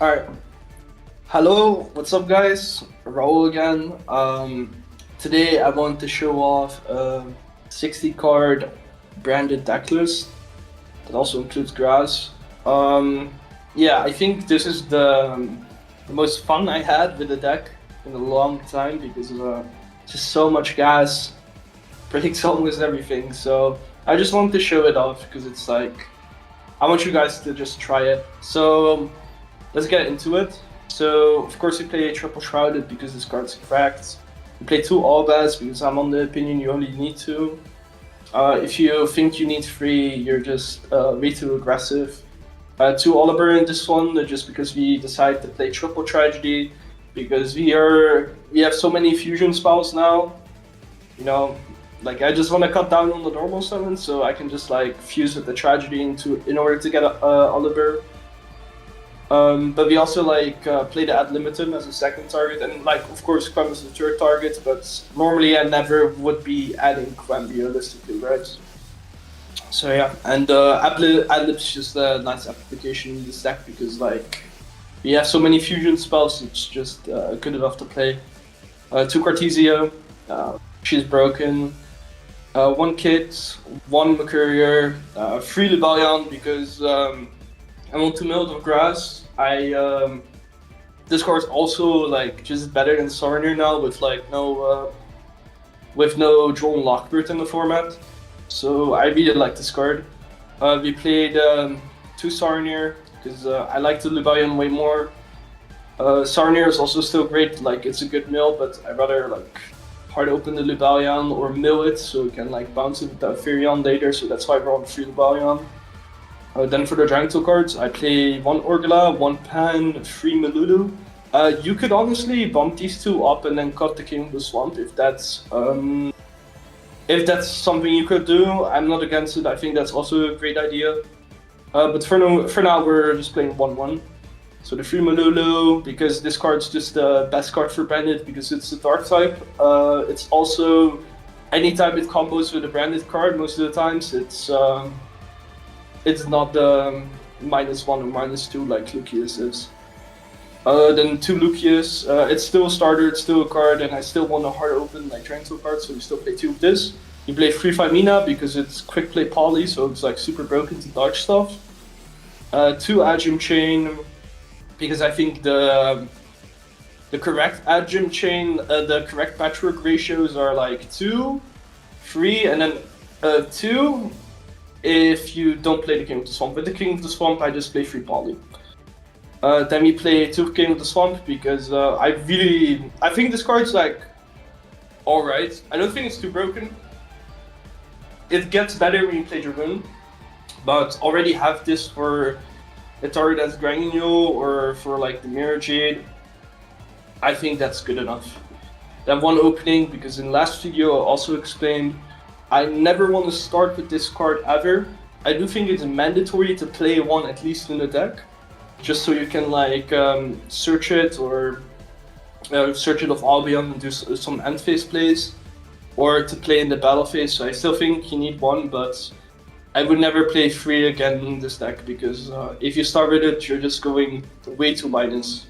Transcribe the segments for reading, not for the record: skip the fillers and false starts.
Alright, hello, what's up guys? Raul again. Today I want to show off a 60 card branded deck list that also includes grass. Yeah, I think this is the most fun I had with the deck in a long time because just so much gas, predicts almost everything. So I just want to show it off because it's like, I want you guys to just try it. So let's get into it. So, of course, you play Triple Shrouded because this card's cracked. You play two All Bats because I'm on the opinion you only need two. If you think you need three, you're just way too aggressive. Two Oliver in this one, just because we decided to play Triple Tragedy, because we have so many fusion spells now. You know, like I just want to cut down on the normal summon, so I can just like fuse with the Tragedy in order to get a Oliver. But we also like play the ad libitum as a second target, and like of course Quem is the third target. But normally I never would be adding Quem realistically, right? So yeah, and ad lib's just a nice application in this deck because like we have so many fusion spells, it's just good enough to play. Two Cartesia, she's broken. One Kit, one Mercurier, three Lebellion because I want to mill of grass. This card's also like just better than Sarnier now with no Drone Lockbird in the format. So I really like this card. We played two Sarnier because I like the Lebellion way more. Sarnier is also still great, like it's a good mill, but I'd rather like hard open the Lebellion or mill it so it can like bounce it with the Furion later. So that's why we're on free Lebellion. Then for the Dracotail cards, I play one Orgla, one Pan, three Melulu. You could honestly bump these two up and then cut the King of the Swamp if that's something you could do. I'm not against it. I think that's also a great idea. But for now, we're just playing 1-1. So the free Melulu, because this card's just the best card for branded because it's a dark type. It's also anytime it combos with a branded card, most of the times it's not the -1 or -2 like Lucius is. Then two Lucius, it's still a starter, it's still a card, and I still want a hard open like Dracotail card, so we still play two of this. You play 3 Femina because it's quick play poly, so it's like super broken to dodge stuff. Two Agim Chain because I think the correct Agim Chain, the correct patchwork ratios are like 2, 3, and then 2 if you don't play the King of the Swamp. With the King of the Swamp, I just play 3 poly. Then we play 2 King of the Swamp because I think this card's like alright. I don't think it's too broken. It gets better when you play Dragoon, but already have this for a target that's Granule or for like the Mirror Jade. I think that's good enough. Then one opening because in last video I also explained I never want to start with this card ever. I do think it's mandatory to play one at least in the deck, just so you can like search it or search it of Albion and do some end phase plays, or to play in the battle phase. So I still think you need one, but I would never play 3 again in this deck because if you start with it, you're just going way too minus.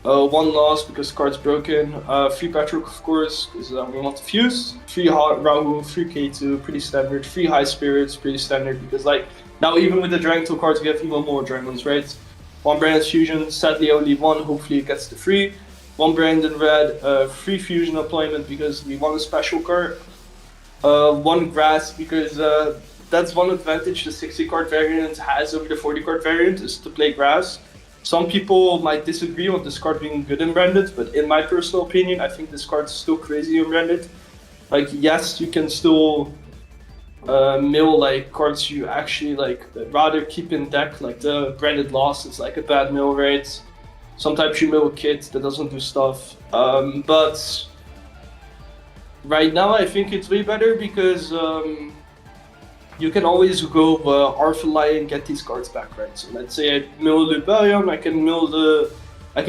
One loss because card's broken. 3 Patrick, of course, because we want to fuse. 3 Rahu, 3 K2, pretty standard. 3 High Spirits, pretty standard because like now even with the Dracotail cards we have even more Dragons, right? 1 Branded Fusion, sadly only 1, hopefully it gets to 3. 1 Branded Red, 3 Fusion Employment because we want a special card. 1 Grass because that's one advantage the 60 card variant has over the 40 card variant is to play Grass. Some people might disagree on this card being good in branded, but in my personal opinion, I think this card's still crazy in branded. Like, yes, you can still mill like cards you actually like rather keep in deck, like the branded loss is like a bad mill rate. Sometimes you mill a kit that doesn't do stuff, but right now I think it's way better because you can always go Arthalai and get these cards back, right? So let's say I mill Lebellion, I can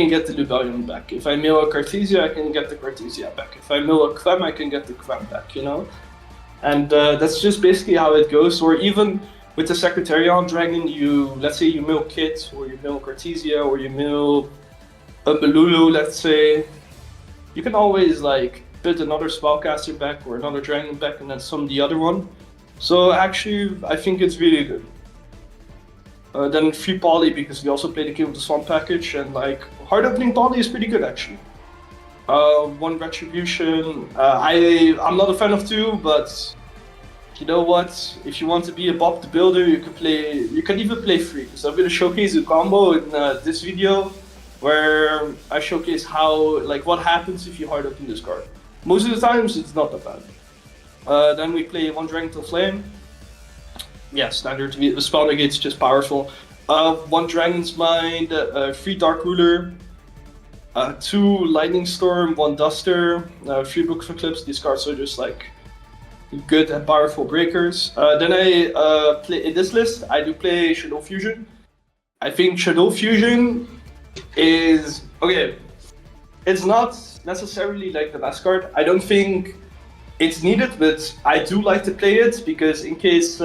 get the Lebellion back. If I mill a Cartesia, I can get the Cartesia back. If I mill a Quem, I can get the Quem back, you know? And that's just basically how it goes. Or even with the Secretarian Dragon, let's say you mill Kit, or you mill Cartesia, or you mill a Malulu, let's say, you can always like put another spellcaster back or another dragon back and then summon the other one. So actually, I think it's really good. Then free poly because we also play the King of the Swamp package, and like hard opening poly is pretty good actually. One retribution. I'm not a fan of two, but you know what? If you want to be a Bob the Builder, you can play. You can even play free. So I'm gonna showcase a combo in this video, where I showcase how like what happens if you hard open this card. Most of the times it's not that bad. Then we play one Dracotail Flame. Yeah, standard. The spell negate's just powerful. One Dragon's Mind, 3 Dark Ruler, 2 Lightning Storm, 1 Duster, 3 Book of Eclipse. These cards are just like good and powerful breakers. Then I play in this list. I do play Shadow Fusion. I think Shadow Fusion is okay. It's not necessarily like the best card. I don't think it's needed, but I do like to play it because in case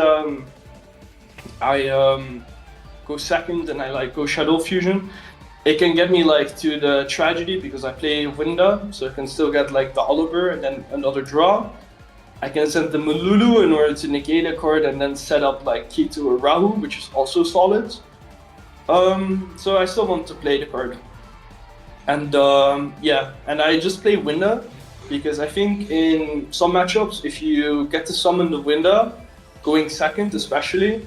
I go second and I like go Shadow Fusion, it can get me like to the tragedy because I play Winda, so I can still get like the Oliver and then another draw. I can send the Malulu in order to negate a card and then set up like Kitu or Rahu, which is also solid. So I still want to play the card. And yeah, and I just play Winda because I think in some matchups, if you get to summon the Winda, going second especially,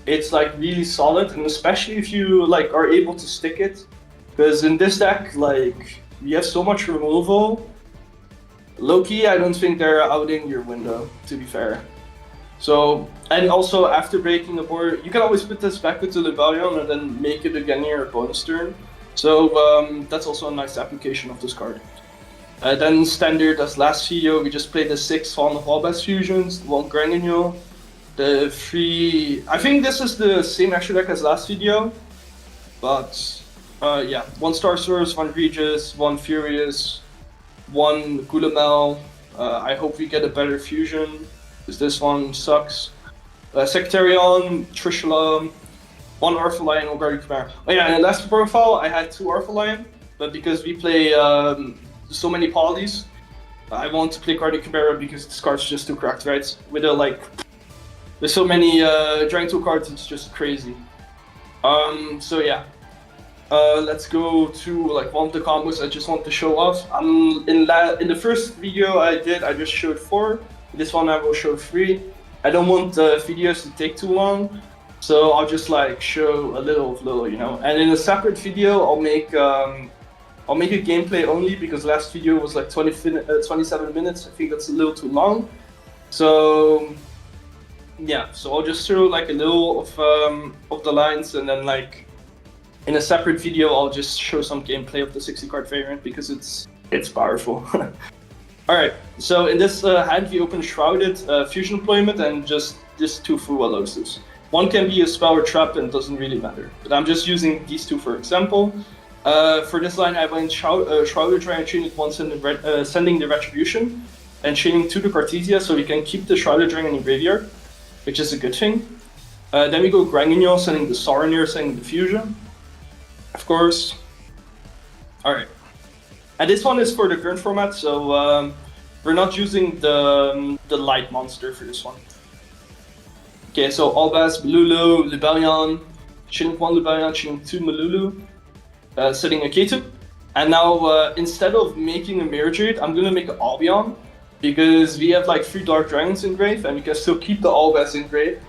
it's like really solid, and especially if you like are able to stick it. Because in this deck, like you have so much removal. Low-key, I don't think they're outing your Winda, to be fair. So, and also after breaking the board, you can always put this back into Libellion and then make it again in your opponent's turn. So that's also a nice application of this card. Then standard as last video, we just played the 6 Fallen of Albaz fusions, 1 Granguignol, the 3... I think this is the same extra deck as last video, but yeah, 1 Star Source, 1 Regis, 1 Furious, 1 Gulamel. I hope we get a better fusion, because this one sucks. Sectarion, Trishula, 1 Orphallion, 1 Guardian Chimera. Oh yeah, and last profile, I had 2 Orphallion, but because we play so many polys, I want to play Guardian Chimera because this card's just too cracked, right? With so many Dracotail cards, it's just crazy. So yeah. Let's go to like one of the combos I just want to show off. In the first video I did, I just showed 4. This one I will show 3. I don't want the videos to take too long, so I'll just like show a little of little, you know. And in a separate video, I'll make a gameplay only because last video was like 27 minutes. I think that's a little too long. So yeah, so I'll just show like a little of the lines, and then like in a separate video, I'll just show some gameplay of the 60 card variant because it's powerful. Alright, so in this hand we open Shrouded, Fusion Deployment, and just 2 Fuwaloses. One can be a spell or trap and it doesn't really matter, but I'm just using these 2 for example. For this line I went Shrouded Dragon Chain once sending the Retribution, and chaining to the Cartesia so we can keep the Shrouded Dragon in graveyard, which is a good thing. Then we go Granguignol, sending the Saronir, sending the Fusion. Of course. Alright. And this one is for the current format, so we're not using the light monster for this one. Okay, so Albaz, Malulu, Libellion, chaining 1 Libellion, chaining 2 Malulu, setting a K2. And now instead of making a Mirror Jade, I'm gonna make an Albion, because we have like 3 Dark Dragons in grave and we can still keep the Albaz in grave.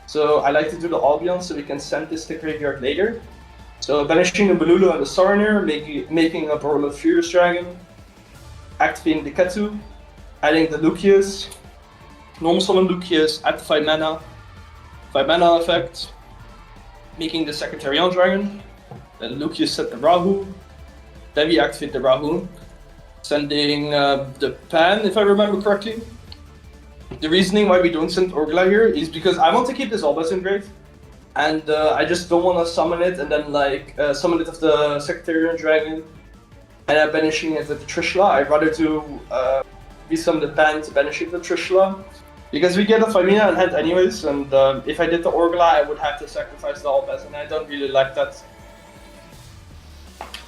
So I like to do the Albion so we can send this to graveyard later. So banishing the Malulu and the Saronir, making a Borolo Furious Dragon, activating the Ketu, adding the Lucius, normal summon Lucius, add the 5 mana effect, making the Secretarian Dragon, then Lucius set the Rahu, then we activate the Rahu, sending the Pan, if I remember correctly. The reasoning why we don't send Orgla here is because I want to keep this Albaz in grave. And I just don't want to summon it and then like summon it with the Secretarian Dragon and I'm banishing it with the Trishula. I'd rather do resummon the Pan to banish it with Trishula. Because we get the Famina in hand anyways, and if I did the Orgla, I would have to sacrifice the Albaz, and I don't really like that.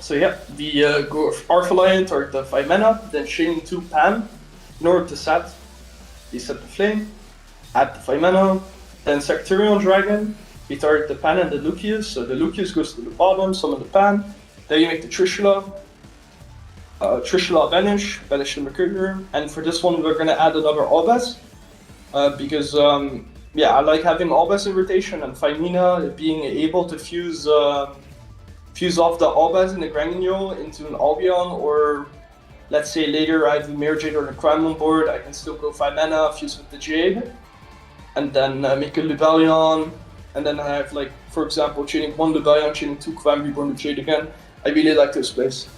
So yeah, we go Arthalion toward the 5 mana, then chain 2 Pan in order to set. We set the Flame, add the 5 mana, then Sectarian Dragon, we target the Pan and the Lucius, so the Lucius goes to the bottom, summon the Pan, then you make the Trishula, banish the Mercurier, and for this one we're gonna add another Albaz, because yeah, I like having Albaz in rotation and Famina being able to fuse off the Albaz in the Granule into an Albion, or let's say later I have the Mirror Jade or the Crime on board, I can still go 5 mana, fuse with the Jade, and then make a Lubellion, and then I have, like, for example, chaining 1 Lubellion, chaining 2 Crime, reborn with Jade again. I really like this place.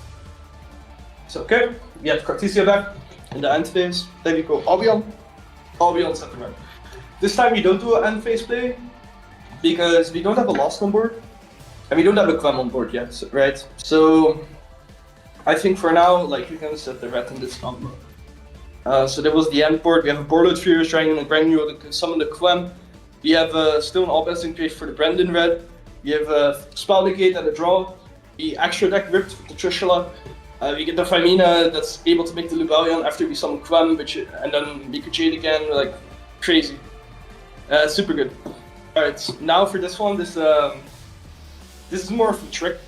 So okay, we have Cartesia back in the end phase, then we go Albion, center red. This time we don't do an end phase play, because we don't have a Lost on board, and we don't have a Clem on board yet, right? So I think for now, like, we can set the red in this combo. So that was the end board. We have a Borload Furious Dragon and Granule that can summon the Clem. We have still an Albaz in play for the Brandon red. We have a Spell Negate and a draw. We extra deck ripped with the Trishula. We get the Famina that's able to make the Lubellion after we summon Clem, and then we could Jade again, like, crazy. Super good. Alright, now for this one, this is more of a trick.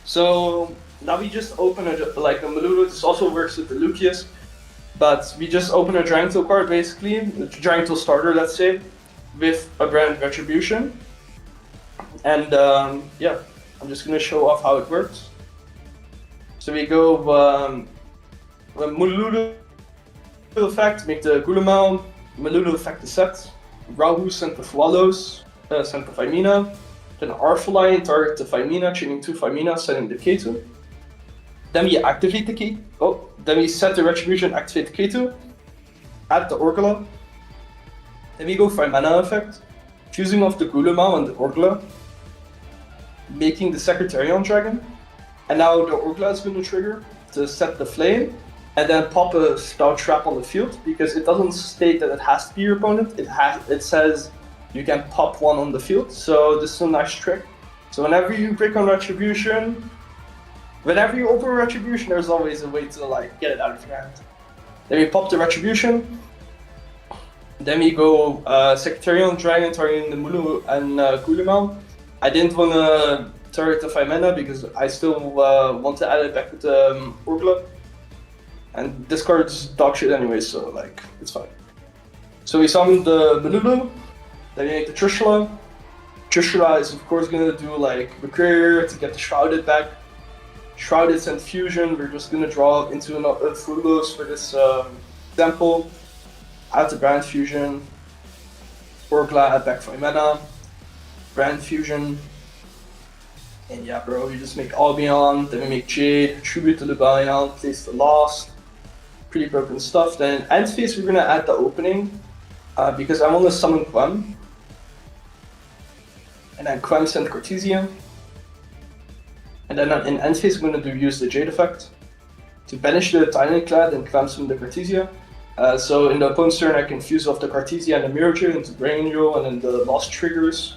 So now we just open a Malulu. This also works with the Lucius, but we just open a Dracotail card, basically, a Dracotail starter, let's say, with a Grand Retribution. And yeah, I'm just gonna show off how it works. So we go Malulu effect, make the Gulamau, Malulu effect the set, Rahu sent the Swallows, sent the Famina. Then Arthalion target the Famina, chaining 2 Famina, setting the K2. Then we activate the K. Then we set the Retribution, activate the K2, add the Orgla. Then we go 5 mana effect, fusing off the Gulamau and the Orgla, making the Secretarian Dragon. And now the Orgla is going to trigger to set the Flame, and then pop a Spell Trap on the field, because it doesn't state that it has to be your opponent. It says you can pop one on the field, so this is a nice trick. So whenever you break on Retribution, whenever you open Retribution, there's always a way to, like, get it out of your hand. Then we pop the Retribution. Then we go Secretarian Dragon targeting the Mulu and Gulamau. I didn't want to target the 5 mana because I still want to add it back with the Orgla. And this card's dog shit anyway, so, like, it's fine. So we summon the Malulu. Then we make the Trishula. Trishula is of course gonna do, like, Recur to get the Shrouded back. Shrouded and Fusion, we're just gonna draw into a Frugos for this example. Add the Brand Fusion. Orgla, add back 5 mana. Brand Fusion. And yeah, bro, we just make Albion, then we make Jade, Tribute to Lubellion, place the Lost. Pretty broken stuff. Then end phase, we're gonna add the opening because I want to summon Clem. And then Clem sent Cartesia. And then in end phase, I'm going to use the Jade effect to banish the Tiny Clad and Clem summon the Cartesia. So in the opponent's turn, I can fuse off the Cartesia and the Mirror Jade into Granule, and then the Lost triggers.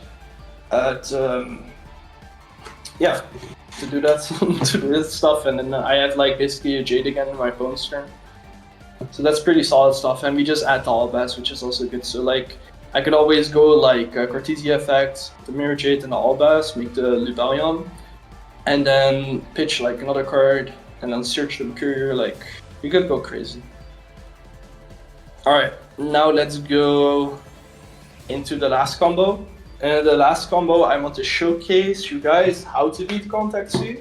Yeah, to do that, to do this stuff, and then I have, like, basically a Jade again in my opponent's turn. So that's pretty solid stuff, and we just add the Albaz, which is also good. So, like, I could always go, like, Cartesia effect, the Mirror Jade and the Albaz, make the Lubellion, and then pitch, like, another card, and then search the Mercurier. Like, you could go crazy. Alright, now let's go into the last combo. And the last combo, I want to showcase you guys how to beat Contact C,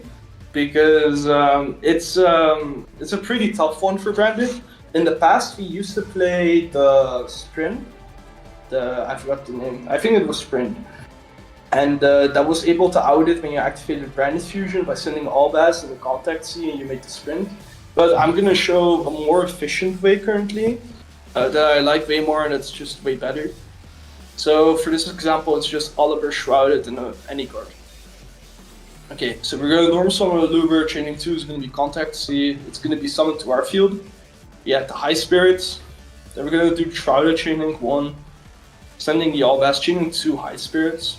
because it's a pretty tough one for Brandon. In the past, we used to play the Sprint. I forgot the name. I think it was Sprint. And that was able to out it when you activated Brandon's Fusion by sending Albaz in the Contact C and you make the Sprint. But I'm going to show a more efficient way currently that I like way more, and it's just way better. So for this example, it's just Oliver Shrouded in any card. Okay, so we're going to normal summon a Luber, chaining 2 is going to be Contact C, it's going to be summoned to our field. We have the High Spirits, Then we're gonna do Trouter chaining 1, sending the Albaz, chaining 2 High Spirits,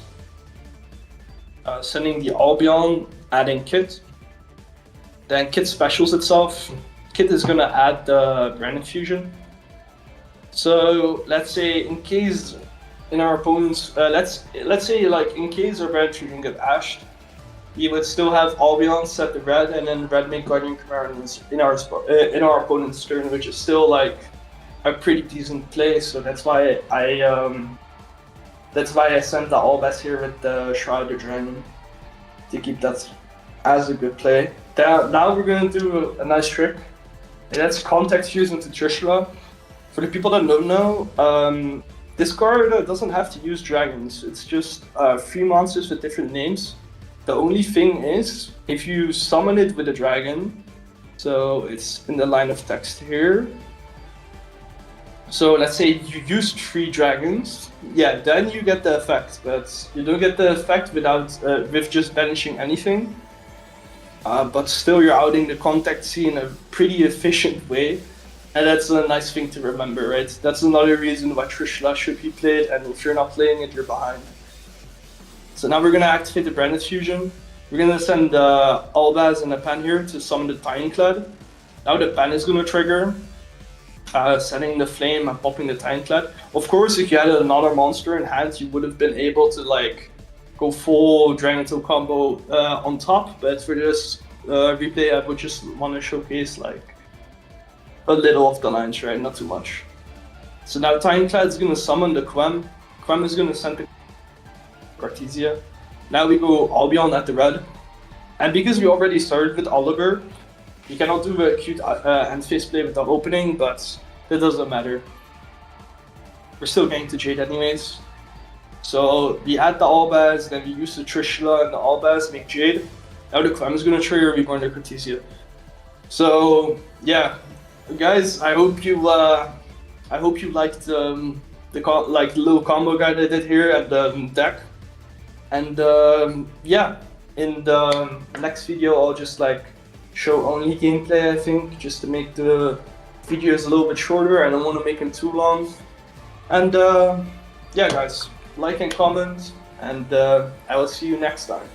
sending the Albion, adding Kit. Then Kit specials itself. Kit is gonna add the Brand Infusion. So let's say in case in our opponents, let's say like in case our Brand Infusion get ashed, he would still have Albion set the red, and then red make Guardian Chimera in our opponent's turn, which is still like a pretty decent play. So that's why I sent the Albaz here with the Shrouded Dragon to keep that as a good play. Now we're gonna do a nice trick. That's Context Fuse into Trishula. For the people that don't know, this card doesn't have to use dragons. It's just 3 monsters with different names. The only thing is, if you summon it with a dragon, so it's in the line of text here. So let's say you use 3 dragons, yeah, then you get the effect, but you don't get the effect with just banishing anything. But still you're outing the contact C in a pretty efficient way. And that's a nice thing to remember, right? That's another reason why Trishula should be played, and if you're not playing it, you're behind. So now we're gonna activate the Branded Fusion. We're gonna send the Albaz and the Pan here to summon the Tianclad. Now the Pan is gonna trigger, setting the Flame and popping the Tianclad. Of course, if you had another monster in hand, you would have been able to like go full Dracotail combo on top, but for this replay, I would just want to showcase like a little of the lines, right? Not too much. So now Tianclad is gonna summon the Quem. Quem is gonna send the Cartesia. Now we go Albion at the red. And because we already started with Oliver, you cannot do a cute end phase play without opening, but that doesn't matter. We're still getting to Jade anyways. So we add the Albaz, then we use the Trishula and the Albaz, make Jade. Now the Quem is gonna trigger, we go into Cartesia. So yeah, guys, I hope you liked the little combo guide I did here at the deck. And yeah, in the next video I'll just like show only gameplay, I think, just to make the videos a little bit shorter. I don't want to make them too long. And yeah guys, like and comment, and I will see you next time.